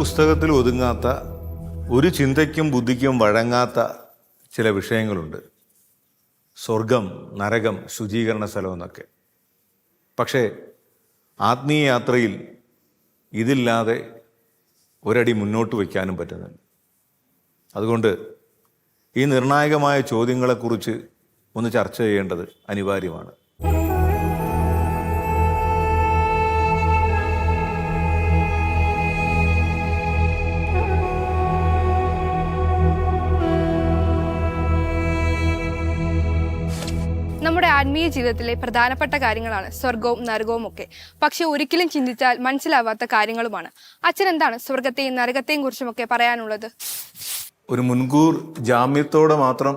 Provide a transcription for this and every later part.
പുസ്തകത്തിൽ ഒതുങ്ങാത്ത, ഒരു ചിന്തയ്ക്കും ബുദ്ധിക്കും വഴങ്ങാത്ത ചില വിഷയങ്ങളുണ്ട്. സ്വർഗം, നരകം, ശുചീകരണ സ്ഥലം എന്നൊക്കെ. പക്ഷേ ആത്മീയ യാത്രയിൽ ഇതില്ലാതെ ഒരടി മുന്നോട്ട് വയ്ക്കാനും പറ്റുന്നുണ്ട്. അതുകൊണ്ട് ഈ നിർണായകമായ ചോദ്യങ്ങളെക്കുറിച്ച് ഒന്ന് ചർച്ച ചെയ്യേണ്ടത് അനിവാര്യമാണ്. നമ്മുടെ ആത്മീയ ജീവിതത്തിലെ പ്രധാനപ്പെട്ട കാര്യങ്ങളാണ് സ്വർഗവും നരകവും ഒക്കെ. പക്ഷെ ഒരിക്കലും ചിന്തിച്ചാൽ മനസ്സിലാവാത്ത കാര്യങ്ങളുമാണ്. അച്ഛൻ എന്താണ് സ്വർഗത്തെയും നരകത്തെയും കുറിച്ചുമൊക്കെ പറയാനുള്ളത്? ഒരു മുൻകൂർ ജാമ്യത്തോടെ മാത്രം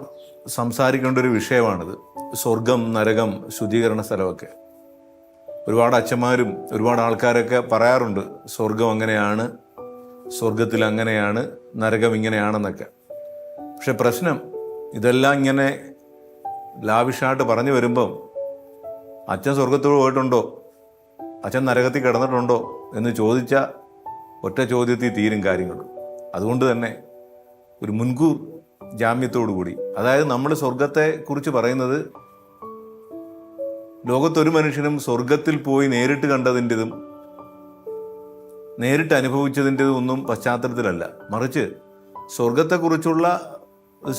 സംസാരിക്കേണ്ട ഒരു വിഷയമാണിത്. സ്വർഗം, നരകം, ശുചീകരണ സ്ഥലമൊക്കെ. ഒരുപാട് അച്ഛന്മാരും ഒരുപാട് ആൾക്കാരൊക്കെ പറയാറുണ്ട്, സ്വർഗം അങ്ങനെയാണ്, സ്വർഗത്തിൽ അങ്ങനെയാണ്, നരകം ഇങ്ങനെയാണെന്നൊക്കെ. പക്ഷെ പ്രശ്നം, ഇതെല്ലാം ഇങ്ങനെ ലാവിഷായിട്ട് പറഞ്ഞു വരുമ്പം അച്ഛൻ സ്വർഗത്തോട് പോയിട്ടുണ്ടോ, അച്ഛൻ നരകത്തിൽ കിടന്നിട്ടുണ്ടോ എന്ന് ചോദിച്ചാൽ ഒറ്റ ചോദ്യത്തിൽ തീരും കാര്യങ്ങൾ. അതുകൊണ്ട് തന്നെ ഒരു മുൻകൂർ ജാമ്യത്തോടു കൂടി, അതായത് നമ്മൾ സ്വർഗത്തെ കുറിച്ച് പറയുന്നത് ലോകത്തൊരു മനുഷ്യനും സ്വർഗത്തിൽ പോയി നേരിട്ട് കണ്ടതിൻ്റെതും നേരിട്ട് അനുഭവിച്ചതിൻ്റെതും ഒന്നും പശ്ചാത്തലത്തിലല്ല. മറിച്ച് സ്വർഗത്തെക്കുറിച്ചുള്ള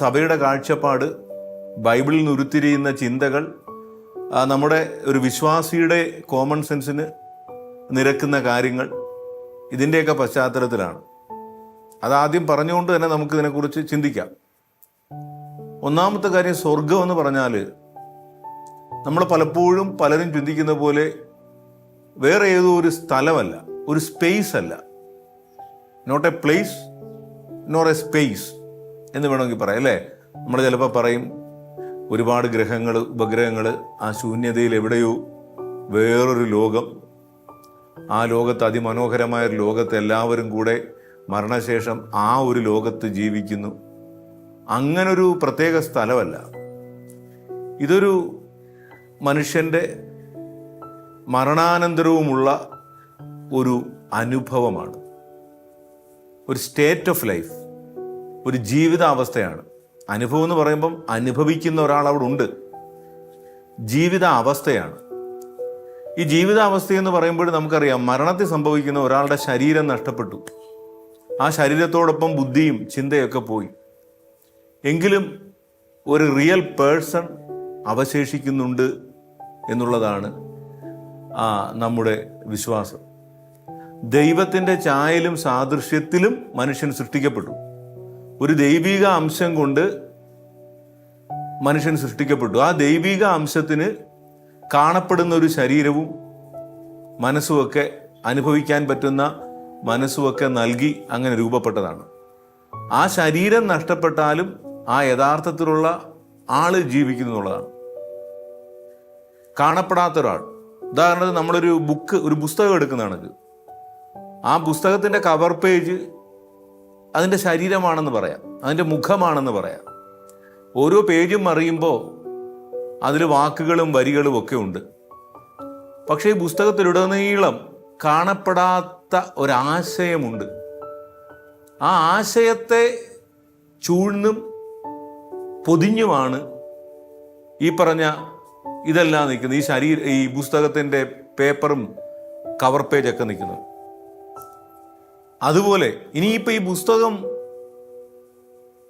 സഭയുടെ കാഴ്ചപ്പാട്, ബൈബിളിൽ നിന്ന് ഉരുത്തിരിയുന്ന ചിന്തകൾ, നമ്മുടെ ഒരു വിശ്വാസിയുടെ കോമൺ സെൻസിന് നിരക്കുന്ന കാര്യങ്ങൾ, ഇതിൻ്റെയൊക്കെ പശ്ചാത്തലത്തിലാണ്. അതാദ്യം പറഞ്ഞുകൊണ്ട് തന്നെ നമുക്ക് ഇതിനെക്കുറിച്ച് ചിന്തിക്കാം. ഒന്നാമത്തെ കാര്യം, സ്വർഗം എന്ന് പറഞ്ഞാൽ നമ്മൾ പലപ്പോഴും പലരും ചിന്തിക്കുന്ന പോലെ വേറെ ഏതോ ഒരു സ്ഥലമല്ല, ഒരു സ്പേസ് അല്ല. Not a place nor a space എന്ന് വേണമെങ്കിൽ പറയാം, അല്ലേ? നമ്മൾ ചിലപ്പോൾ പറയും ഒരുപാട് ഗ്രഹങ്ങൾ, ഉപഗ്രഹങ്ങൾ, ആ ശൂന്യതയിൽ എവിടെയോ വേറൊരു ലോകം, ആ ലോകത്ത്, അതിമനോഹരമായൊരു ലോകത്ത് എല്ലാവരും കൂടെ മരണശേഷം ആ ഒരു ലോകത്ത് ജീവിക്കുന്നു. അങ്ങനൊരു പ്രത്യേക സ്ഥലമല്ല. ഇതൊരു മനുഷ്യൻ്റെ മരണാനന്തരവുമുള്ള ഒരു അനുഭവമാണ്, ഒരു സ്റ്റേറ്റ് ഓഫ് ലൈഫ്, ഒരു ജീവിതാവസ്ഥയാണ്. അനുഭവം എന്ന് പറയുമ്പം അനുഭവിക്കുന്ന ഒരാൾ അവിടെ ഉണ്ട്. ജീവിതാവസ്ഥയാണ്. ഈ ജീവിതാവസ്ഥയെന്ന് പറയുമ്പോൾ നമുക്കറിയാം, മരണത്തിൽ സംഭവിക്കുന്ന ഒരാളുടെ ശരീരം നഷ്ടപ്പെട്ടു, ആ ശരീരത്തോടൊപ്പം ബുദ്ധിയും ചിന്തയൊക്കെ പോയി. എങ്കിലും ഒരു റിയൽ പേഴ്സൺ അവശേഷിക്കുന്നുണ്ട് എന്നുള്ളതാണ് നമ്മുടെ വിശ്വാസം. ദൈവത്തിൻ്റെ ഛായയിലും സാദൃശ്യത്തിലും മനുഷ്യൻ സൃഷ്ടിക്കപ്പെട്ടു. ഒരു ദൈവിക അംശം കൊണ്ട് മനുഷ്യൻ സൃഷ്ടിക്കപ്പെട്ടു. ആ ദൈവിക അംശത്തിന് കാണപ്പെടുന്ന ഒരു ശരീരവും മനസ്സുമൊക്കെ, അനുഭവിക്കാൻ പറ്റുന്ന മനസ്സുമൊക്കെ നൽകി അങ്ങനെ രൂപപ്പെട്ടതാണ്. ആ ശരീരം നഷ്ടപ്പെട്ടാലും ആ യഥാർത്ഥത്തിലുള്ള ആള് ജീവിക്കുന്നു എന്നുള്ളതാണ്. കാണപ്പെടാത്ത ഒരാൾ. ഉദാഹരണത്തിന് നമ്മളൊരു ഒരു പുസ്തകം എടുക്കുന്നതാണെങ്കിൽ ആ പുസ്തകത്തിൻ്റെ കവർ പേജ് അതിൻ്റെ ശരീരമാണെന്ന് പറയാം, അതിൻ്റെ മുഖമാണെന്ന് പറയാം. ഓരോ പേജും അറിയുമ്പോൾ അതിൽ വാക്കുകളും വരികളും ഒക്കെ ഉണ്ട്. പക്ഷേ ഈ പുസ്തകത്തിലുടനീളം കാണപ്പെടാത്ത ഒരാശയമുണ്ട്. ആ ആശയത്തെ ചൂഴ്ന്നും പൊതിഞ്ഞുമാണ് ഈ പറഞ്ഞ ഇതെല്ലാം നിൽക്കുന്നത്. ഈ പുസ്തകത്തിൻ്റെ പേപ്പറും കവർ പേജൊക്കെ നിൽക്കുന്നത്. അതുപോലെ ഇനിയിപ്പോൾ ഈ പുസ്തകം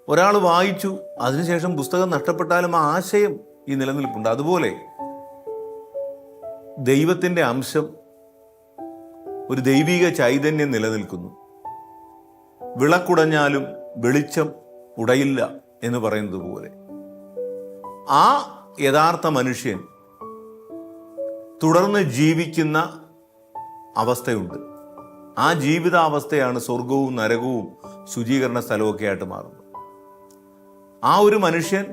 ഒരാൾ വായിച്ചു, അതിനുശേഷം പുസ്തകം നഷ്ടപ്പെട്ടാലും ആ ആശയം ഈ നിലനിൽപ്പുണ്ട്. അതുപോലെ ദൈവത്തിൻ്റെ അംശം, ഒരു ദൈവിക ചൈതന്യം നിലനിൽക്കുന്നു. വിളക്കുടഞ്ഞാലും വെളിച്ചം ഉടയില്ല എന്ന് പറയുന്നത് പോലെ ആ യഥാർത്ഥ മനുഷ്യൻ തുടർന്ന് ജീവിക്കുന്ന അവസ്ഥയുണ്ട്. ആ ജീവിതാവസ്ഥയാണ് സ്വർഗവും നരകവും ശുചീകരണ സ്ഥലമൊക്കെ ആയിട്ട് മാറുന്നത്. ആ ഒരു മനുഷ്യൻ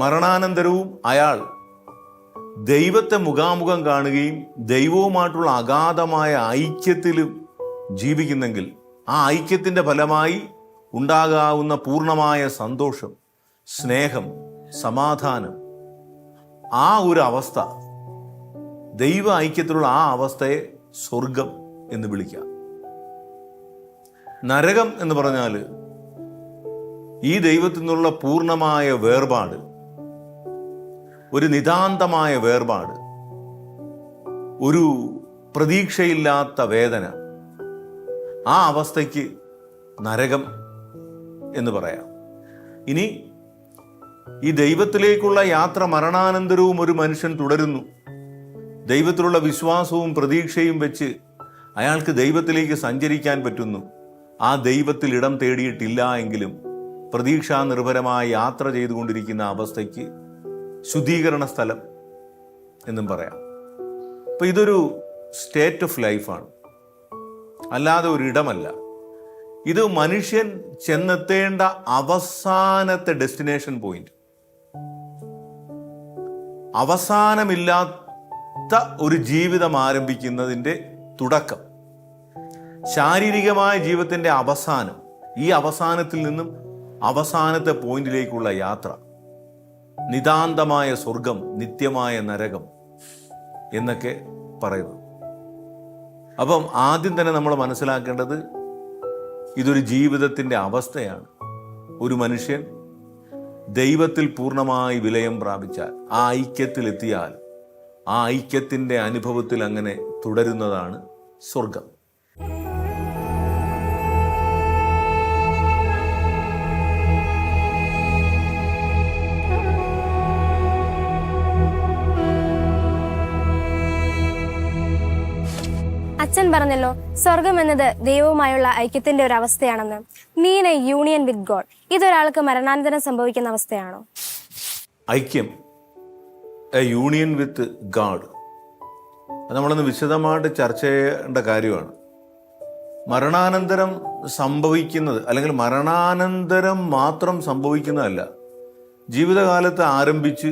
മരണാനന്തരവും അയാൾ ദൈവത്തെ മുഖാമുഖം കാണുകയും ദൈവവുമായിട്ടുള്ള അഗാധമായ ഐക്യത്തിലും ജീവിക്കുന്നെങ്കിൽ ആ ഐക്യത്തിൻ്റെ ഫലമായി ഉണ്ടാകാവുന്ന പൂർണ്ണമായ സന്തോഷം, സ്നേഹം, സമാധാനം, ആ ഒരു അവസ്ഥ, ദൈവ ഐക്യത്തിലുള്ള ആ അവസ്ഥയെ സ്വർഗം എന്ന് വിളിക്കാം. നരകം എന്ന് പറഞ്ഞാൽ ഈ ദൈവത്തിൽ നിന്നുള്ള പൂർണ്ണമായ വേർപാട്, ഒരു നിതാന്തമായ വേർപാട്, ഒരു പ്രതീക്ഷയില്ലാത്ത വേദന, ആ അവസ്ഥയ്ക്ക് നരകം എന്ന് പറയാം. ഇനി ഈ ദൈവത്തിലേക്കുള്ള യാത്ര മരണാനന്തരവും ഒരു മനുഷ്യൻ തുടരുന്നു. ദൈവത്തിലുള്ള വിശ്വാസവും പ്രതീക്ഷയും വെച്ച് അയാൾക്ക് ദൈവത്തിലേക്ക് സഞ്ചരിക്കാൻ പറ്റുന്നു. ആ ദൈവത്തിൽ ഇടം തേടിയിട്ടില്ല എങ്കിലും പ്രതീക്ഷാ നിർഭരമായ യാത്ര ചെയ്തുകൊണ്ടിരിക്കുന്ന അവസ്ഥയ്ക്ക് ശുദ്ധീകരണ സ്ഥലം എന്നും പറയാം. അപ്പം ഇതൊരു സ്റ്റേറ്റ് ഓഫ് ലൈഫാണ്, അല്ലാതെ ഒരിടമല്ല. ഇത് മനുഷ്യൻ ചെന്നെത്തേണ്ട അവസാനത്തെ ഡെസ്റ്റിനേഷൻ പോയിന്റ്, അവസാനമില്ലാത്ത ഒരു ജീവിതം ആരംഭിക്കുന്നതിൻ്റെ തുടക്കം, ശാരീരികമായ ജീവിതത്തിൻ്റെ അവസാനം. ഈ അവസാനത്തിൽ നിന്നും അവസാനത്തെ പോയിന്റിലേക്കുള്ള യാത്ര, നിതാന്തമായ സ്വർഗം, നിത്യമായ നരകം എന്നൊക്കെ പറയുന്നു. അപ്പം ആദ്യം തന്നെ നമ്മൾ മനസ്സിലാക്കേണ്ടത് ഇതൊരു ജീവിതത്തിൻ്റെ അവസ്ഥയാണ്. ഒരു മനുഷ്യൻ ദൈവത്തിൽ പൂർണ്ണമായി വിലയം പ്രാപിച്ചാൽ, ആ ഐക്യത്തിലെത്തിയാൽ, ആ ഐക്യത്തിൻ്റെ അനുഭവത്തിൽ അങ്ങനെ തുടരുന്നതാണ് സ്വർഗം. അച്ഛൻ പറഞ്ഞല്ലോ സ്വർഗം എന്നത് ദൈവവുമായുള്ള ഐക്യത്തിന്റെ ഒരു അവസ്ഥയാണെന്ന്. Mean a union with God. ഇതൊരാൾക്ക് മരണാനന്തരം സംഭവിക്കുന്ന അവസ്ഥയാണോ? ഐക്യം, എ യൂണിയൻ വിത്ത് ഗാഡ്, അത് നമ്മളൊന്ന് വിശദമായിട്ട് ചർച്ച ചെയ്യേണ്ട കാര്യമാണ്. മരണാനന്തരം സംഭവിക്കുന്നത്, അല്ലെങ്കിൽ മരണാനന്തരം മാത്രം സംഭവിക്കുന്നതല്ല, ജീവിതകാലത്ത് ആരംഭിച്ച്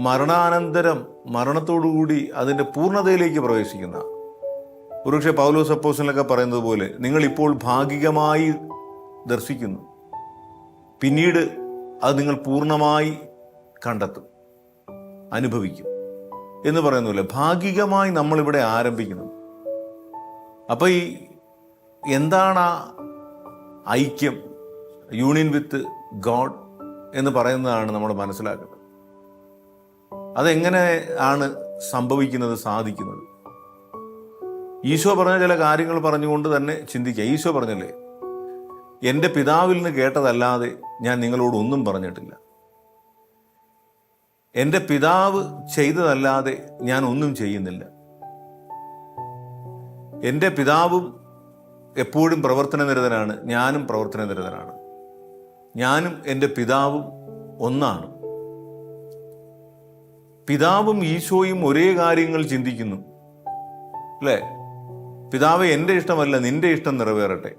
മരണാനന്തരം മരണത്തോടുകൂടി അതിൻ്റെ പൂർണ്ണതയിലേക്ക് പ്രവേശിക്കുന്ന. ഒരുപക്ഷെ പൗലോസ് അപ്പോസ്തലനൊക്കെ പറയുന്നത് പോലെ, നിങ്ങൾ ഇപ്പോൾ ഭാഗികമായി ദർശിക്കുന്നു, പിന്നീട് അത് നിങ്ങൾ പൂർണ്ണമായി കണ്ടെത്തും, അനുഭവിക്കും എന്ന് പറയുന്നില്ല. ഭാഗികമായി നമ്മളിവിടെ ആരംഭിക്കുന്നു. അപ്പോൾ ഈ എന്താണ് ആ ഐക്യം, യൂണിയൻ വിത്ത് ഗോഡ് എന്ന് പറയുന്നതാണ് നമ്മൾ മനസ്സിലാക്കുന്നത്. അതെങ്ങനെ ആണ് സംഭവിക്കുന്നത്, സാധിക്കുന്നത്? ഈശോ പറഞ്ഞ ചില കാര്യങ്ങൾ പറഞ്ഞുകൊണ്ട് തന്നെ ചിന്തിക്കുക. ഈശോ പറഞ്ഞല്ലേ, എൻ്റെ പിതാവിൽ നിന്ന് കേട്ടതല്ലാതെ ഞാൻ നിങ്ങളോട് ഒന്നും പറഞ്ഞിട്ടില്ല, എൻ്റെ പിതാവ് ചെയ്തതല്ലാതെ ഞാൻ ഒന്നും ചെയ്യുന്നില്ല. എൻ്റെ പിതാവും എപ്പോഴും പ്രവർത്തനനിരതനാണ്, ഞാനും പ്രവർത്തനനിരതനാണ്. ഞാനും എൻ്റെ പിതാവും ഒന്നാണ്. പിതാവും ഈശോയും ഒരേ കാര്യങ്ങൾ ചിന്തിക്കുന്നു, അല്ലേ? പിതാവേ, എൻ്റെ ഇഷ്ടമല്ല നിന്റെ ഇഷ്ടം നിറവേറട്ടെ.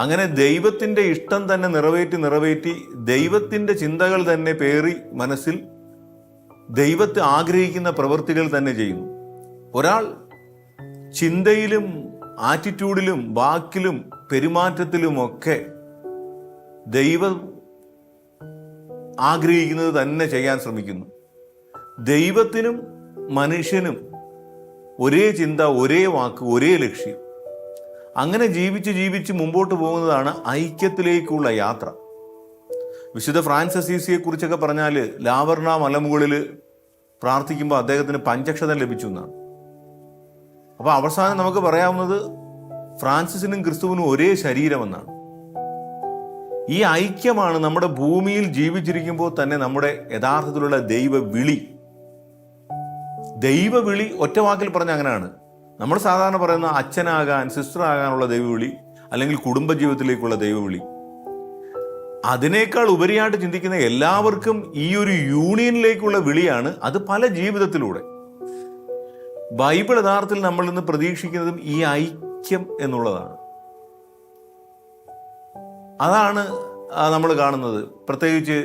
അങ്ങനെ ദൈവത്തിൻ്റെ ഇഷ്ടം തന്നെ നിറവേറ്റി ദൈവത്തിൻ്റെ ചിന്തകൾ തന്നെ പേറി മനസ്സിൽ ദൈവത്തെ ആഗ്രഹിക്കുന്ന പ്രവൃത്തികൾ തന്നെ ചെയ്യുന്നു. ഒരാൾ ചിന്തയിലും ആറ്റിറ്റ്യൂഡിലും വാക്കിലും പെരുമാറ്റത്തിലുമൊക്കെ ദൈവം ആഗ്രഹിക്കുന്നത് തന്നെ ചെയ്യാൻ ശ്രമിക്കുന്നു. ദൈവത്തിനും മനുഷ്യനും ഒരേ ചിന്ത, ഒരേ വാക്ക്, ഒരേ ലക്ഷ്യം. അങ്ങനെ ജീവിച്ച് മുമ്പോട്ട് പോകുന്നതാണ് ഐക്യത്തിലേക്കുള്ള യാത്ര. വിശുദ്ധ ഫ്രാൻസിസ് അസീസിയെ കുറിച്ചൊക്കെ പറഞ്ഞാൽ, ലാവർണ മലമുകളിൽ പ്രാർത്ഥിക്കുമ്പോൾ അദ്ദേഹത്തിന് പഞ്ചക്ഷതം ലഭിച്ചു എന്നാണ്. അപ്പോൾ അവസാനം നമുക്ക് പറയാവുന്നത് ഫ്രാൻസിസിനും ക്രിസ്തുവിനും ഒരേ ശരീരമെന്നാണ്. ഈ ഐക്യമാണ് നമ്മുടെ ഭൂമിയിൽ ജീവിച്ചിരിക്കുമ്പോൾ തന്നെ നമ്മുടെ യഥാർത്ഥത്തിലുള്ള ദൈവവിളി ഒറ്റ വാക്കിൽ പറഞ്ഞ അങ്ങനെയാണ്. നമ്മൾ സാധാരണ പറയുന്ന അച്ഛനാകാൻ, സിസ്റ്റർ ആകാനുള്ള ദൈവവിളി, അല്ലെങ്കിൽ കുടുംബജീവിതത്തിലേക്കുള്ള ദൈവവിളി. അതിനേക്കാൾ ഉപരിയായിട്ട് ചിന്തിക്കുന്ന എല്ലാവർക്കും ഈ ഒരു യൂണിയനിലേക്കുള്ള വിളിയാണ്. അത് പല ജീവിതത്തിലൂടെ. ബൈബിൾ യഥാർത്ഥത്തിൽ നമ്മൾ ഇന്ന് പ്രതീക്ഷിക്കുന്നതും ഈ ഐക്യം എന്നുള്ളതാണ്. അതാണ് നമ്മൾ കാണുന്നത്. പ്രത്യേകിച്ച്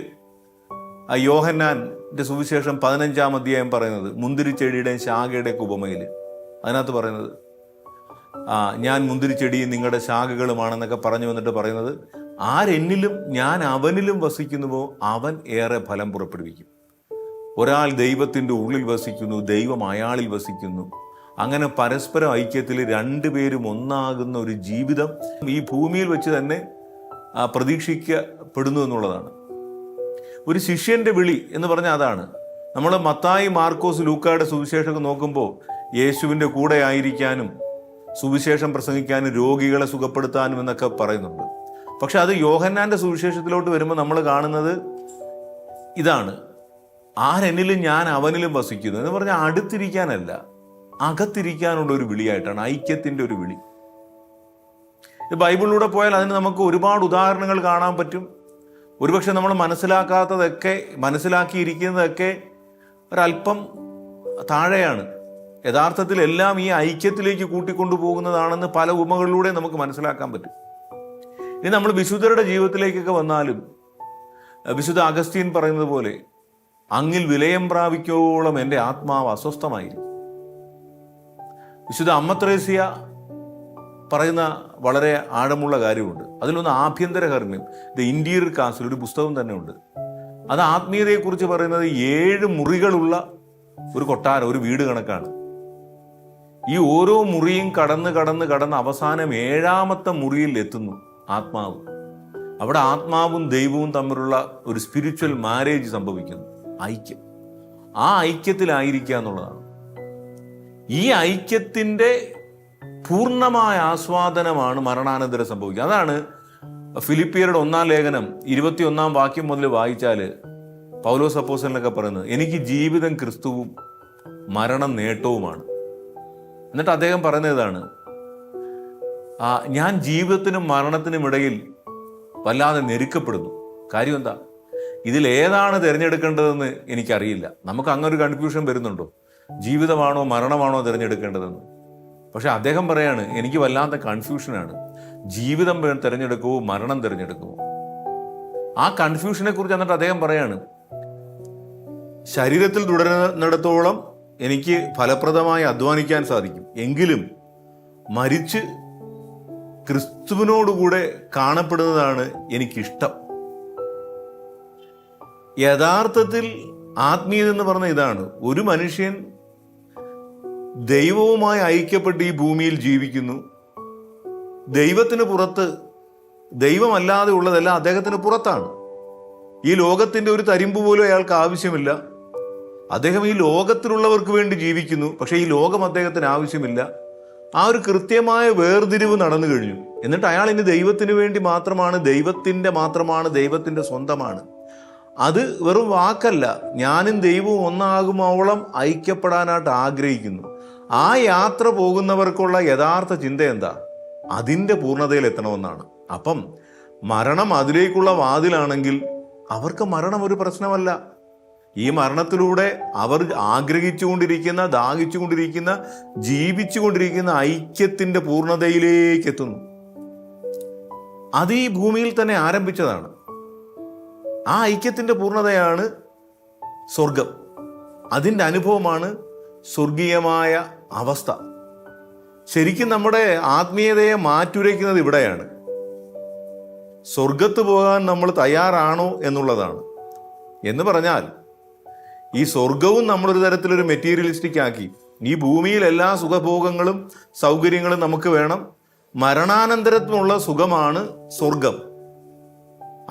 യോഹന്നാന്റെ സുവിശേഷം 15-ാം അധ്യായം പറയുന്നത് മുന്തിരിച്ചെടിയുടെയും ശാഖയുടെയൊക്കെ ഉപമയിൽ. അതിനകത്ത് പറയുന്നത്, ഞാൻ മുന്തിരിച്ചെടിയും നിങ്ങളുടെ ശാഖകളുമാണെന്നൊക്കെ പറഞ്ഞു വന്നിട്ട് പറയുന്നത്, ആരെന്നിലും ഞാൻ അവനിലും വസിക്കുന്നുവോ അവൻ ഏറെ ഫലം പുറപ്പെടുവിക്കും. ഒരാൾ ദൈവത്തിൻ്റെ ഉള്ളിൽ വസിക്കുന്നു, ദൈവം അയാളിൽ വസിക്കുന്നു. അങ്ങനെ പരസ്പരം ഐക്യത്തിൽ രണ്ടുപേരും ഒന്നാകുന്ന ഒരു ജീവിതം ഈ ഭൂമിയിൽ വെച്ച് തന്നെ പ്രതീക്ഷിക്കപ്പെടുന്നു എന്നുള്ളതാണ്. ഒരു ശിഷ്യന്റെ വിളി എന്ന് പറഞ്ഞാൽ അതാണ്. നമ്മൾ മത്തായി, മാർക്കോസ്, ലൂക്കായുടെ സുവിശേഷമൊക്കെ നോക്കുമ്പോൾ യേശുവിൻ്റെ കൂടെ ആയിരിക്കാനും സുവിശേഷം പ്രസംഗിക്കാനും രോഗികളെ സുഖപ്പെടുത്താനും എന്നൊക്കെ പറയുന്നുണ്ട്. പക്ഷെ അത് യോഹന്നാന്റെ സുവിശേഷത്തിലോട്ട് വരുമ്പോൾ നമ്മൾ കാണുന്നത് ഇതാണ്: ആരെന്നിലും ഞാൻ അവനിലും വസിക്കുന്നു എന്ന് പറഞ്ഞാൽ അടുത്തിരിക്കാനല്ല, അകത്തിരിക്കാനുള്ള ഒരു വിളിയായിട്ടാണ്, ഐക്യത്തിൻ്റെ ഒരു വിളി. ബൈബിളിലൂടെ പോയാൽ അതിന് നമുക്ക് ഒരുപാട് ഉദാഹരണങ്ങൾ കാണാൻ പറ്റും. ഒരുപക്ഷെ നമ്മൾ മനസ്സിലാക്കിയിരിക്കുന്നതൊക്കെ ഒരല്പം താഴെയാണ്. യഥാർത്ഥത്തിൽ എല്ലാം ഈ ഐക്യത്തിലേക്ക് കൂട്ടിക്കൊണ്ടു പോകുന്നതാണെന്ന് പല ഉപമകളിലൂടെ നമുക്ക് മനസ്സിലാക്കാൻ പറ്റും. ഇനി നമ്മൾ വിശുദ്ധരുടെ ജീവിതത്തിലേക്കൊക്കെ വന്നാലും വിശുദ്ധ അഗസ്തീൻ പറയുന്നത് പോലെ, അങ്ങിൽ വിലയം പ്രാപിക്കോളം എൻ്റെ ആത്മാവ് അസ്വസ്ഥമായിരിക്കും. വിശുദ്ധ അമ്മ ത്രേസ്യ പറയുന്ന വളരെ ആഴമുള്ള കാര്യമുണ്ട്. അതിലൊന്ന് ആഭ്യന്തരകർമ്മ്യം, ദ ഇന്റീരിയർ കാസിൽ ഒരു പുസ്തകം തന്നെ ഉണ്ട്. അത് ആത്മീയതയെക്കുറിച്ച് പറയുന്നത് 7 മുറികളുള്ള ഒരു കൊട്ടാരം, ഒരു വീട് കണക്കാണ്. ഈ ഓരോ മുറിയും കടന്ന് അവസാനം 7ാമത്തെ മുറിയിൽ എത്തുന്നു ആത്മാവ്. അവിടെ ആത്മാവും ദൈവവും തമ്മിലുള്ള ഒരു സ്പിരിച്വൽ മാരേജ് സംഭവിക്കുന്നു, ഐക്യം. ആ ഐക്യത്തിലായിരിക്കുക എന്നുള്ളതാണ്. ഈ ഐക്യത്തിൻ്റെ പൂർണ്ണമായ ആസ്വാദനമാണ് മരണാനന്തരം സംഭവിക്കുക. അതാണ് ഫിലിപ്പിയരുടെ 1-ാം ലേഖനം 21-ാം വാക്യം മുതൽ വായിച്ചാൽ പൗലോസ് അപ്പോസ്തലനൊക്കെ പറയുന്നത്, എനിക്ക് ജീവിതം ക്രിസ്തുവും മരണം നേട്ടവുമാണ്. എന്നിട്ട് അദ്ദേഹം പറയുന്നതാണ്, ഞാൻ ജീവിതത്തിനും മരണത്തിനും ഇടയിൽ വല്ലാതെ ഞെരുക്കപ്പെടുന്നു. കാര്യം എന്താ? ഇതിലേതാണ് തിരഞ്ഞെടുക്കേണ്ടതെന്ന് എനിക്കറിയില്ല. നമുക്ക് അങ്ങനൊരു കൺഫ്യൂഷൻ വരുന്നുണ്ടോ? ജീവിതമാണോ മരണമാണോ തിരഞ്ഞെടുക്കേണ്ടതെന്ന്? പക്ഷെ അദ്ദേഹം പറയാണ്, എനിക്ക് വല്ലാത്ത കൺഫ്യൂഷനാണ്. ജീവിതം തിരഞ്ഞെടുക്കുമോ മരണം തിരഞ്ഞെടുക്കുമോ? ആ കൺഫ്യൂഷനെ കുറിച്ച് എന്നിട്ട് അദ്ദേഹം പറയാണ്, ശരീരത്തിൽ തുടരുന്നിടത്തോളം എനിക്ക് ഫലപ്രദമായി അധ്വാനിക്കാൻ സാധിക്കും, എങ്കിലും മരിച്ച് ക്രിസ്തുവിനോടുകൂടെ കാണപ്പെടുന്നതാണ് എനിക്കിഷ്ടം. യഥാർത്ഥത്തിൽ ആത്മീയത എന്ന് പറഞ്ഞ ഇതാണ്. ഒരു മനുഷ്യൻ ദൈവവുമായി ഐക്യപ്പെട്ട് ഈ ഭൂമിയിൽ ജീവിക്കുന്നു. ദൈവത്തിന് പുറത്ത്, ദൈവമല്ലാതെ ഉള്ളതെല്ലാം അദ്ദേഹത്തിന് പുറത്താണ്. ഈ ലോകത്തിൻ്റെ ഒരു തരിമ്പ് പോലും അയാൾക്ക് ആവശ്യമില്ല. അദ്ദേഹം ഈ ലോകത്തിലുള്ളവർക്ക് വേണ്ടി ജീവിക്കുന്നു, പക്ഷേ ഈ ലോകം അദ്ദേഹത്തിന് ആവശ്യമില്ല. ആ ഒരു കൃത്യമായ വേർതിരിവ് നടന്നു കഴിഞ്ഞു. എന്നിട്ട് അയാൾ ഇനി ദൈവത്തിന് വേണ്ടി മാത്രമാണ്, ദൈവത്തിൻ്റെ സ്വന്തമാണ്. അത് വെറും വാക്കല്ല, ഞാനും ദൈവവും ഒന്നാകുമോളം ഐക്യപ്പെടാനായിട്ട് ആഗ്രഹിക്കുന്നു. ആ യാത്ര പോകുന്നവർക്കുള്ള യഥാർത്ഥ ചിന്ത എന്താ? അതിൻ്റെ പൂർണ്ണതയിൽ എത്തണമെന്നാണ്. അപ്പം മരണം അതിലേക്കുള്ള വാതിലാണെങ്കിൽ അവർക്ക് മരണം ഒരു പ്രശ്നമല്ല. ഈ മരണത്തിലൂടെ അവർ ആഗ്രഹിച്ചുകൊണ്ടിരിക്കുന്ന, ദാഹിച്ചുകൊണ്ടിരിക്കുന്ന, ജീവിച്ചുകൊണ്ടിരിക്കുന്ന ഐക്യത്തിൻ്റെ പൂർണ്ണതയിലേക്ക് എത്തുന്നു. അത് ഈ ഭൂമിയിൽ തന്നെ ആരംഭിച്ചതാണ്. ആ ഐക്യത്തിൻ്റെ പൂർണ്ണതയാണ് സ്വർഗം. അതിൻ്റെ അനുഭവമാണ് സ്വർഗീയമായ അവസ്ഥ. ശരിക്കും നമ്മുടെ ആത്മീയതയെ മാറ്റുരയ്ക്കുന്നത് ഇവിടെയാണ്. സ്വർഗത്ത് പോകാൻ നമ്മൾ തയ്യാറാണോ എന്നുള്ളതാണ്. എന്ന് പറഞ്ഞാൽ ഈ സ്വർഗവും നമ്മളൊരു തരത്തിലൊരു മെറ്റീരിയലിസ്റ്റിക് ആക്കി. ഈ ഭൂമിയിൽ എല്ലാ സുഖഭോഗങ്ങളും സൗകര്യങ്ങളും നമുക്ക് വേണം. മരണാനന്തരത്തിനുള്ള സുഖമാണ് സ്വർഗം.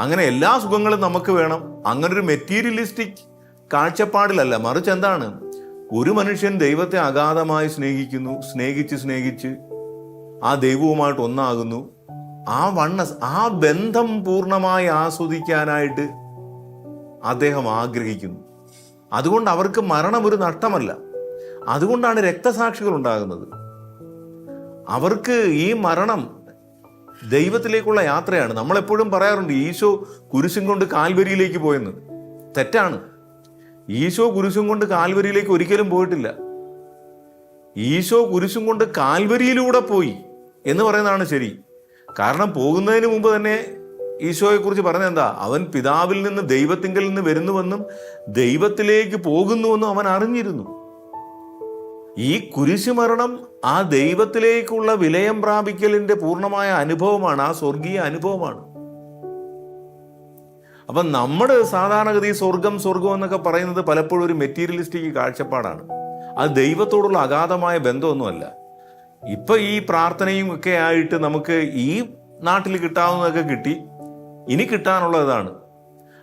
അങ്ങനെ എല്ലാ സുഖങ്ങളും നമുക്ക് വേണം. അങ്ങനൊരു മെറ്റീരിയലിസ്റ്റിക് കാഴ്ചപ്പാടിലല്ല, മറിച്ച് എന്താണ്? ഒരു മനുഷ്യൻ ദൈവത്തെ അഗാധമായി സ്നേഹിക്കുന്നു, സ്നേഹിച്ച് ആ ദൈവവുമായിട്ട് ഒന്നാകുന്നു. ആ ബന്ധം പൂർണ്ണമായി ആസ്വദിക്കാനായിട്ട് അദ്ദേഹം ആഗ്രഹിക്കുന്നു. അതുകൊണ്ട് അവർക്ക് മരണം ഒരു നഷ്ടമല്ല. അതുകൊണ്ടാണ് രക്തസാക്ഷികൾ ഉണ്ടാകുന്നത്. അവർക്ക് ഈ മരണം ദൈവത്തിലേക്കുള്ള യാത്രയാണ്. നമ്മളെപ്പോഴും പറയാറുണ്ട്, ഈശോ കുരിശും കൊണ്ട് കാൽവരിയിലേക്ക് പോയെന്ന്. തെറ്റാണ്. ഈശോ കുരിശും കൊണ്ട് കാൽവരിയിലേക്ക് ഒരിക്കലും പോയിട്ടില്ല. ഈശോ കുരിശും കൊണ്ട് കാൽവരിയിലൂടെ പോയി എന്ന് പറയുന്നതാണ് ശരി. കാരണം പോകുന്നതിന് മുമ്പ് തന്നെ ഈശോയെക്കുറിച്ച് പറഞ്ഞ എന്താ? അവൻ പിതാവിൽ നിന്ന്, ദൈവത്തിങ്കൽ നിന്ന് വരുന്നുവെന്നും ദൈവത്തിലേക്ക് പോകുന്നുവെന്നും അവൻ അറിഞ്ഞിരുന്നു. ഈ കുരിശുമരണം ആ ദൈവത്തിലേക്കുള്ള വിലയം പ്രാപിക്കലിന്റെ പൂർണ്ണമായ അനുഭവമാണ്, ആ സ്വർഗീയ അനുഭവമാണ്. അപ്പം നമ്മുടെ സാധാരണഗതി സ്വർഗം എന്നൊക്കെ പറയുന്നത് പലപ്പോഴും ഒരു മെറ്റീരിയലിസ്റ്റിക് കാഴ്ചപ്പാടാണ്. അത് ദൈവത്തോടുള്ള അഗാധമായ ബന്ധമൊന്നുമല്ല. ഇപ്പൊ ഈ പ്രാർത്ഥനയും ഒക്കെ ആയിട്ട് നമുക്ക് ഈ നാട്ടിൽ കിട്ടാവുന്നതൊക്കെ കിട്ടി, ഇനി കിട്ടാനുള്ളതാണ്.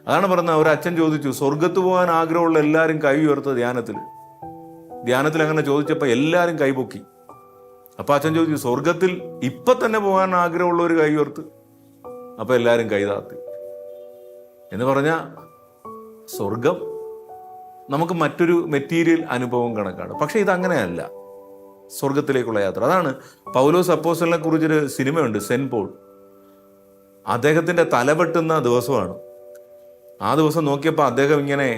അതാണ് പറഞ്ഞത്, ഒരു അച്ഛൻ ചോദിച്ചു, സ്വർഗത്ത് പോകാൻ ആഗ്രഹമുള്ള എല്ലാവരും കൈ ഉയർത്ത ധ്യാനത്തിൽ അങ്ങനെ ചോദിച്ചപ്പോൾ എല്ലാവരും കൈപൊക്കി. അപ്പൊ അച്ഛൻ ചോദിച്ചു, സ്വർഗത്തിൽ ഇപ്പൊ തന്നെ പോകാൻ ആഗ്രഹമുള്ള ഒരു കൈ ഉയർത്ത്. അപ്പൊ എല്ലാവരും കൈതാത്തി. എന്ന് പറഞ്ഞാൽ സ്വർഗം നമുക്ക് മറ്റൊരു മെറ്റീരിയൽ അനുഭവം കണക്കാണ്. പക്ഷെ ഇതങ്ങനെയല്ല സ്വർഗത്തിലേക്കുള്ള യാത്ര. അതാണ് പൗലോസ് അപ്പോസ്തലനെ കുറിച്ചൊരു സിനിമയുണ്ട്, സെന്റ് പോൾ. അദ്ദേഹത്തിന്റെ തലവെട്ടുന്ന ദിവസമാണ്. ആ ദിവസം നോക്കിയപ്പോൾ അദ്ദേഹം ഇങ്ങനെ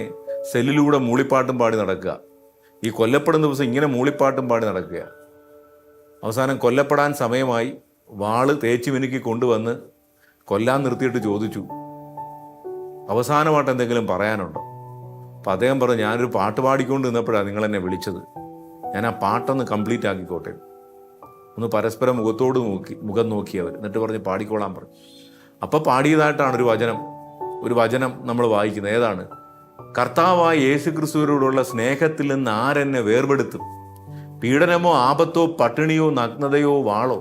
സെല്ലിലൂടെ മൂളിപ്പാട്ടും പാടി നടക്കുക. ഈ കൊല്ലപ്പെടുന്ന ദിവസം ഇങ്ങനെ മൂളിപ്പാട്ടും പാടി നടക്കുക. അവസാനം കൊല്ലപ്പെടാൻ സമയമായി. വാള് തേച്ച് മിനുക്കി കൊണ്ടുവന്ന് കൊല്ലാൻ നിർത്തിയിട്ട് ചോദിച്ചു, അവസാനമായിട്ട് എന്തെങ്കിലും പറയാനുണ്ടോ? അപ്പം അദ്ദേഹം പറഞ്ഞു, ഞാനൊരു പാട്ട് പാടിക്കൊണ്ട് നിന്നപ്പോഴാണ് നിങ്ങൾ എന്നെ വിളിച്ചത്. ഞാൻ ആ പാട്ടൊന്ന് കംപ്ലീറ്റ് ആക്കിക്കോട്ടെ. ഒന്ന് പരസ്പരം മുഖം നോക്കി അവർ. എന്നിട്ട് പറഞ്ഞ് പാടിക്കോളാൻ പറഞ്ഞു. അപ്പം പാടിയതായിട്ടാണ് ഒരു വചനം നമ്മൾ വായിക്കുന്നത്. ഏതാണ്? കർത്താവായ യേശു ക്രിസ്തുവിനോടുള്ള സ്നേഹത്തിൽ നിന്ന് ആരെന്നെ വേർപെടുത്തും? പീഡനമോ ആപത്തോ പട്ടിണിയോ നഗ്നതയോ വാളോ,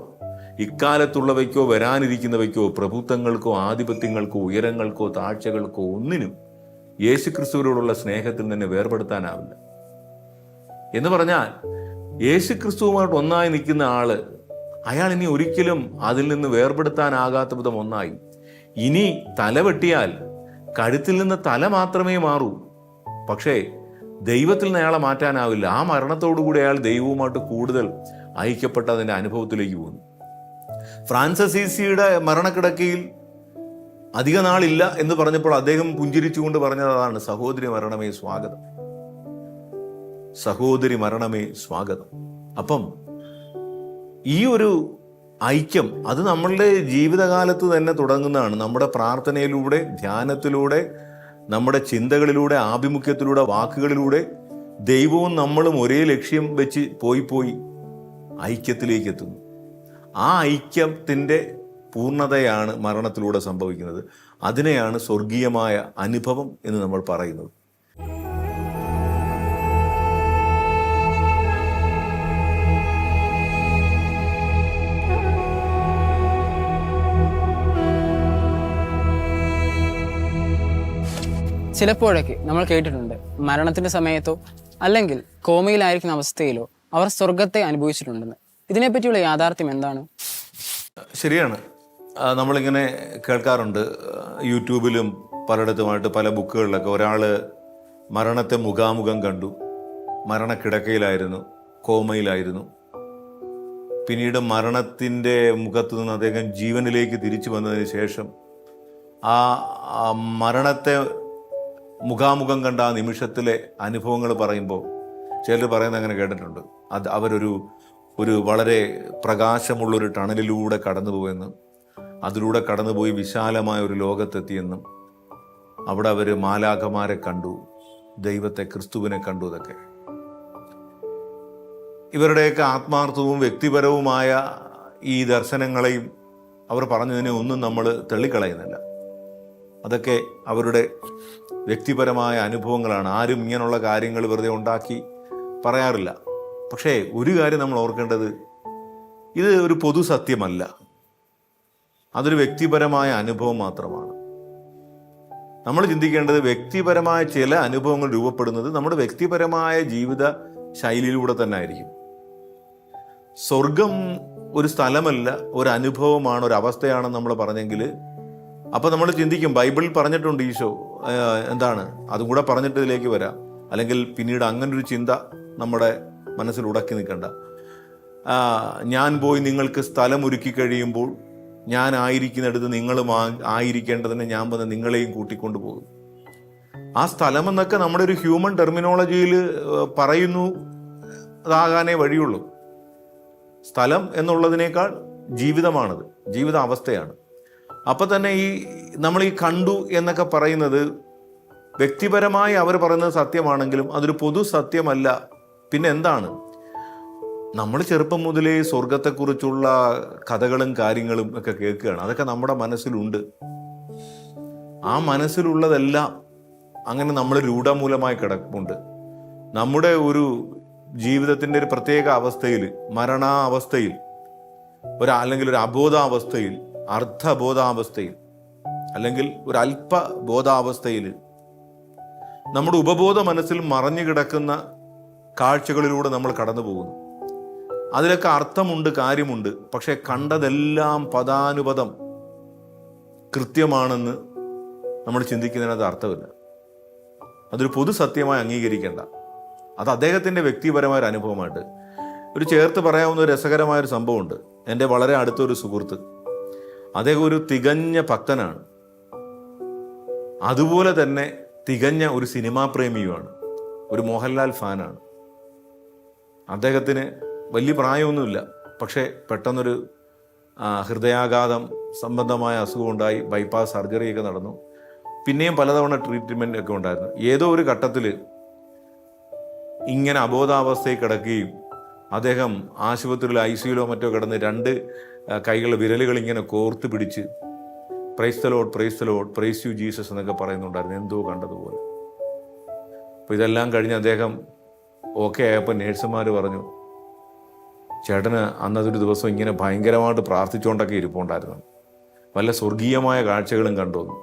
ഇക്കാലത്തുള്ളവയ്ക്കോ വരാനിരിക്കുന്നവയ്ക്കോ, പ്രഭുത്വങ്ങൾക്കോ ആധിപത്യങ്ങൾക്കോ ഉയരങ്ങൾക്കോ താഴ്ചകൾക്കോ ഒന്നിനും യേശു ക്രിസ്തുവിനോടുള്ള സ്നേഹത്തിൽ നിന്ന് വേർപെടുത്താനാവില്ല. എന്ന് പറഞ്ഞാൽ യേശു ക്രിസ്തുവുമായിട്ട് ഒന്നായി നിൽക്കുന്ന ആള്, അയാൾ ഇനി ഒരിക്കലും അതിൽ നിന്ന് വേർപെടുത്താനാകാത്ത വിധം ഒന്നായി. ഇനി തല വെട്ടിയാൽ കഴുത്തിൽ നിന്ന് തല മാത്രമേ മാറൂ. പക്ഷേ ദൈവത്തിൽ നിന്ന് അയാളെ മാറ്റാനാവില്ല. ആ മരണത്തോടുകൂടി അയാൾ ദൈവവുമായിട്ട് കൂടുതൽ ഐക്യപ്പെട്ട അതിൻ്റെ അനുഭവത്തിലേക്ക് പോകുന്നു. ഫ്രാൻസിസ് അസീസിയുടെ മരണക്കിടക്കയിൽ അധിക നാളില്ല എന്ന് പറഞ്ഞപ്പോൾ അദ്ദേഹം പുഞ്ചിരിച്ചുകൊണ്ട് പറഞ്ഞതാണ്, സഹോദരി മരണമേ സ്വാഗതം, സഹോദരി മരണമേ സ്വാഗതം. അപ്പം ഈ ഒരു ഐക്യം അത് നമ്മളുടെ ജീവിതകാലത്ത് തന്നെ തുടങ്ങുന്നതാണ്. നമ്മുടെ പ്രാർത്ഥനയിലൂടെ, ധ്യാനത്തിലൂടെ, നമ്മുടെ ചിന്തകളിലൂടെ, ആഭിമുഖ്യത്തിലൂടെ, വാക്കുകളിലൂടെ ദൈവവും നമ്മളും ഒരേ ലക്ഷ്യം വെച്ച് പോയി ഐക്യത്തിലേക്ക് എത്തുന്നു. ആ ഐക്യത്തിൻ്റെ പൂർണ്ണതയാണ് മരണത്തിലൂടെ സംഭവിക്കുന്നത്. അതിനെയാണ് സ്വർഗീയമായ അനുഭവം എന്ന് നമ്മൾ പറയുന്നത്. ചിലപ്പോഴൊക്കെ നമ്മൾ കേട്ടിട്ടുണ്ട്, മരണത്തിന്റെ സമയത്തോ അല്ലെങ്കിൽ കോമയിലായിരിക്കുന്ന അവസ്ഥയിലോ അവർ സ്വർഗത്തെ അനുഭവിച്ചിട്ടുണ്ടെന്ന്. ഇതിനെപ്പറ്റിയുള്ള യാഥാർത്ഥ്യം എന്താണ്? ശരിയാണ്. നമ്മളിങ്ങനെ കേൾക്കാറുണ്ട്, യൂട്യൂബിലും പലയിടത്തുമായിട്ട് പല ബുക്കുകളിലൊക്കെ ഒരാൾ മരണത്തെ മുഖാമുഖം കണ്ടു, മരണക്കിടക്കയിലായിരുന്നു, കോമയിലായിരുന്നു. പിന്നീട് മരണത്തിൻ്റെ മുഖത്തു നിന്ന് അദ്ദേഹം ജീവനിലേക്ക് തിരിച്ചു വന്നതിന് ശേഷം ആ മരണത്തെ മുഖാമുഖം കണ്ട ആ നിമിഷത്തിലെ അനുഭവങ്ങൾ പറയുമ്പോൾ ചിലർ പറയുന്നത് അങ്ങനെ കേട്ടിട്ടുണ്ട്. അവരൊരു വളരെ പ്രകാശമുള്ളൊരു ടണലിലൂടെ കടന്നുപോയെന്നും അതിലൂടെ കടന്നുപോയി വിശാലമായ ഒരു ലോകത്തെത്തിയെന്നും അവിടെ അവർ മാലാഖമാരെ കണ്ടു, ദൈവത്തെ, ക്രിസ്തുവിനെ കണ്ടു. ഇതൊക്കെ ഇവരുടെയൊക്കെ ആത്മാർത്ഥവും വ്യക്തിപരവുമായ ഈ ദർശനങ്ങളെയും അവർ പറഞ്ഞതിനെ ഒന്നും നമ്മൾ തള്ളിക്കളയുന്നില്ല. അതൊക്കെ അവരുടെ വ്യക്തിപരമായ അനുഭവങ്ങളാണ്. ആരും ഇങ്ങനെയുള്ള കാര്യങ്ങൾ വെറുതെ ഉണ്ടാക്കി പറയാറില്ല. പക്ഷേ ഒരു കാര്യം നമ്മൾ ഓർക്കേണ്ടത്, ഇത് ഒരു പൊതു സത്യമല്ല, അതൊരു വ്യക്തിപരമായ അനുഭവം മാത്രമാണ്. നമ്മൾ ചിന്തിക്കേണ്ടത്, വ്യക്തിപരമായ ചില അനുഭവങ്ങൾ രൂപപ്പെടുന്നത് നമ്മുടെ വ്യക്തിപരമായ ജീവിത ശൈലിയിലൂടെ തന്നെ ആയിരിക്കും. സ്വർഗം ഒരു സ്ഥലമല്ല, ഒരു അനുഭവമാണ്, ഒരു അവസ്ഥയാണെന്ന് നമ്മൾ പറഞ്ഞെങ്കിൽ അപ്പോൾ നമ്മൾ ചിന്തിക്കും, ബൈബിളിൽ പറഞ്ഞിട്ടുണ്ട് ഈശോ, എന്താണ് അതും കൂടെ പറഞ്ഞിട്ട് ഇതിലേക്ക് വരാം. അല്ലെങ്കിൽ പിന്നീട് അങ്ങനൊരു ചിന്ത നമ്മുടെ മനസ്സിൽ ഉടക്കി നിൽക്കണ്ട. ഞാൻ പോയി നിങ്ങൾക്ക് സ്ഥലം ഒരുക്കി കഴിയുമ്പോൾ ഞാൻ ആയിരിക്കുന്നിടത്ത് നിങ്ങളും ആയിരിക്കേണ്ടതിന് ഞാൻ വന്ന് നിങ്ങളെയും കൂട്ടിക്കൊണ്ടു പോകും. ആ സ്ഥലം എന്നൊക്കെ നമ്മുടെ ഒരു ഹ്യൂമൻ ടെർമിനോളജിയിൽ പറയുന്നു, അതാകാനേ വഴിയുള്ളൂ. സ്ഥലം എന്നുള്ളതിനേക്കാൾ ജീവിതമാണത്, ജീവിത അവസ്ഥയാണ്. അപ്പം തന്നെ നമ്മൾ ഈ കണ്ടു എന്നൊക്കെ പറയുന്നത് വ്യക്തിപരമായി അവർ പറയുന്നത് സത്യമാണെങ്കിലും അതൊരു പൊതു സത്യമല്ല. പിന്നെ എന്താണ്? നമ്മൾ ചെറുപ്പം മുതലേ സ്വർഗത്തെക്കുറിച്ചുള്ള കഥകളും കാര്യങ്ങളും ഒക്കെ കേൾക്കുകയാണ്. അതൊക്കെ നമ്മുടെ മനസ്സിലുണ്ട്. ആ മനസ്സിലുള്ളതെല്ലാം അങ്ങനെ നമ്മൾ രൂഢമൂലമായി കിടപ്പുണ്ട്. നമ്മുടെ ഒരു ജീവിതത്തിൻ്റെ ഒരു പ്രത്യേക അവസ്ഥയിൽ, മരണാവസ്ഥയിൽ, അല്ലെങ്കിൽ ഒരു അബോധാവസ്ഥയിൽ, അർദ്ധബോധാവസ്ഥയിൽ, അല്ലെങ്കിൽ ഒരു അല്പബോധാവസ്ഥയിൽ നമ്മുടെ ഉപബോധ മനസ്സിൽ മറഞ്ഞു കിടക്കുന്ന കാഴ്ചകളിലൂടെ നമ്മൾ കടന്നു പോകുന്നു. അതിലൊക്കെ അർത്ഥമുണ്ട്, കാര്യമുണ്ട്. പക്ഷെ കണ്ടതെല്ലാം പദാനുപദം കൃത്യമാണെന്ന് നമ്മൾ ചിന്തിക്കുന്നതിനകത്ത് അർത്ഥമില്ല. അതൊരു പൊതു സത്യമായി അംഗീകരിക്കേണ്ട. അത് അദ്ദേഹത്തിൻ്റെ വ്യക്തിപരമായ അനുഭവമായിട്ട് ഒരു ചേർത്ത് പറയാവുന്ന ഒരു രസകരമായൊരു സംഭവമുണ്ട്. എൻ്റെ വളരെ അടുത്തൊരു സുഹൃത്ത്, അദ്ദേഹം ഒരു തികഞ്ഞ ഭക്തനാണ്, അതുപോലെ തന്നെ തികഞ്ഞ ഒരു സിനിമാ പ്രേമിയുമാണ്, ഒരു മോഹൻലാൽ ഫാനാണ്. അദ്ദേഹത്തിന് വലിയ പ്രായമൊന്നുമില്ല, പക്ഷേ പെട്ടെന്നൊരു ഹൃദയാഘാതം സംബന്ധമായ അസുഖമുണ്ടായി, ബൈപ്പാസ് സർജറിയൊക്കെ നടന്നു, പിന്നെയും പലതവണ ട്രീറ്റ്മെൻ്റ് ഒക്കെ ഉണ്ടായിരുന്നു. ഏതോ ഒരു ഘട്ടത്തിൽ ഇങ്ങനെ അബോധാവസ്ഥയിൽ കിടക്കുകയും അദ്ദേഹം ആശുപത്രിയിൽ ICUയിലോ മറ്റോ കിടന്ന് 2 കൈകൾ വിരലുകൾ ഇങ്ങനെ കോർത്ത് പിടിച്ച് praise the Lord, praise the Lord, praise you Jesus എന്നൊക്കെ പറയുന്നുണ്ടായിരുന്നു, എന്തോ കണ്ടതുപോലെ. അപ്പോൾ ഇതെല്ലാം കഴിഞ്ഞ് അദ്ദേഹം ഓക്കെ ആയപ്പോൾ നേഴ്സുമാർ പറഞ്ഞു, ചേട്ടന് അന്നതൊരു ദിവസം ഇങ്ങനെ ഭയങ്കരമായിട്ട് പ്രാർത്ഥിച്ചുകൊണ്ടൊക്കെ ഇരിപ്പുണ്ടായിരുന്നു, വല്ല സ്വർഗീയമായ കാഴ്ചകളും കണ്ടുവന്നു.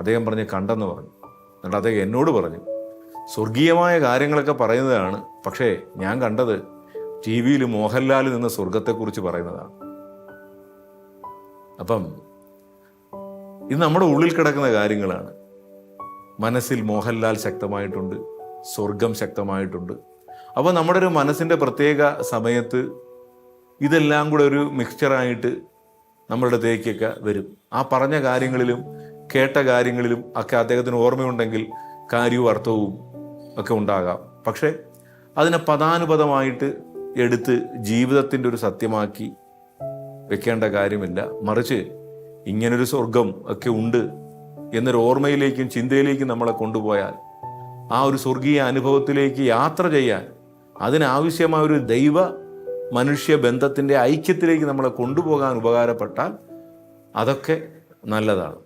അദ്ദേഹം പറഞ്ഞ് കണ്ടെന്ന് പറഞ്ഞു. എന്നിട്ട് അദ്ദേഹം എന്നോട് പറഞ്ഞു, സ്വർഗീയമായ കാര്യങ്ങളൊക്കെ പറയുന്നതാണ്, പക്ഷേ ഞാൻ കണ്ടത് TV-യിൽ മോഹൻലാൽ നിന്ന് സ്വർഗത്തെക്കുറിച്ച് പറയുന്നതാണ്. അപ്പം ഇത് നമ്മുടെ ഉള്ളിൽ കിടക്കുന്ന കാര്യങ്ങളാണ്. മനസ്സിൽ മോഹൻലാൽ ശക്തമായിട്ടുണ്ട്, സ്വർഗം ശക്തമായിട്ടുണ്ട്. അപ്പോൾ നമ്മുടെ ഒരു മനസ്സിൻ്റെ പ്രത്യേക സമയത്ത് ഇതെല്ലാം കൂടെ ഒരു മിക്സ്ചറായിട്ട് നമ്മുടെ അടുത്തേക്കൊക്കെ വരും. ആ പറഞ്ഞ കാര്യങ്ങളിലും കേട്ട കാര്യങ്ങളിലും ഒക്കെ അദ്ദേഹത്തിന് ഓർമ്മയുണ്ടെങ്കിൽ കാര്യവും അർത്ഥവും ഒക്കെ ഉണ്ടാകാം. പക്ഷേ അതിനെ പദാനുപദമായിട്ട് എടുത്ത് ജീവിതത്തിൻ്റെ ഒരു സത്യമാക്കി വെക്കേണ്ട കാര്യമില്ല. മറിച്ച് ഇങ്ങനൊരു സ്വർഗം ഒക്കെ ഉണ്ട് എന്നൊരു ഓർമ്മയിലേക്കും ചിന്തയിലേക്കും നമ്മളെ കൊണ്ടുപോയാൽ ആ ഒരു സ്വർഗീയ അനുഭവത്തിലേക്ക് യാത്ര ചെയ്യാൻ അതിനാവശ്യമായ ഒരു ദൈവ മനുഷ്യ ബന്ധത്തിൻ്റെ ഐക്യത്തിലേക്ക് നമ്മളെ കൊണ്ടുപോകാൻ ഉപകാരപ്പെട്ടാൽ അതൊക്കെ നല്ലതാണ്.